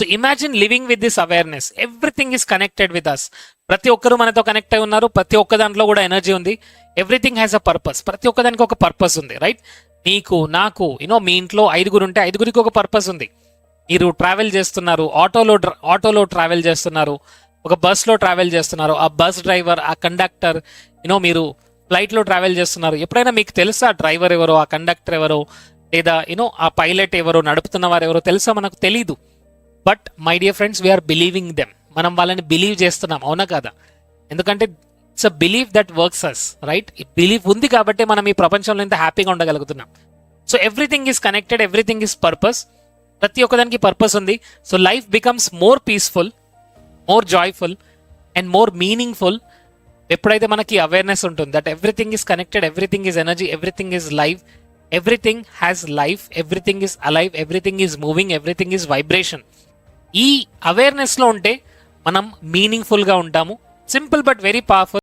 So imagine living with this awareness. Everything is connected with us. ప్రతి ఒక్కరు మనతో connect అయి ఉన్నారు. ప్రతి ఒక్క దాంట్లో కూడా ఎనర్జీ ఉంది. Everything has a purpose. ప్రతి ఒక్క దానికి ఒక పర్పస్ ఉంది, రైట్? నీకు, నాకు, మీ ఇంట్లో 5 ఉంటే 5 ఒక పర్పస్ ఉంది. మీరు ట్రావెల్ చేస్తున్నారు, ఆటోలో ట్రావెల్ చేస్తున్నారు, ఒక బస్లో ట్రావెల్ చేస్తున్నారు. ఆ బస్ డ్రైవర్, ఆ కండక్టర్, మీరు ఫ్లైట్లో ట్రావెల్ చేస్తున్నారు. ఎప్పుడైనా మీకు తెలుసా డ్రైవర్ ఎవరో, ఆ కండక్టర్ ఎవరో, లేదా ఆ పైలట్ ఎవరో, నడుపుతున్న వారు ఎవరో తెలుసా? మనకు తెలీదు. But my dear friends, we are believing them. మనం వాళ్ళని బిలీవ్ చేస్తున్నాం, అవునా కదా? ఎందుకంటే it's a believe that works us, right? ఈ బిలీవ్ ఉంది కాబట్టి మనం ఈ ప్రపంచంలో ఇంత హ్యాపీగా ఉండగలుగుతున్నాం. So everything is connected, everything is purpose. ప్రతి ఒక్కదానికి పర్పస్ ఉంది. So life becomes more peaceful, more joyful and more meaningful ఎప్పుడైతే మనకి అవేర్నెస్ ఉంటుంది that everything is connected, everything is energy, everything is live, everything has life, everything is alive, everything is moving, everything is vibration. ఈ అవేర్నెస్లో ఉంటే మనం మీనింగ్ఫుల్గా ఉంటాము. Simple but very powerful.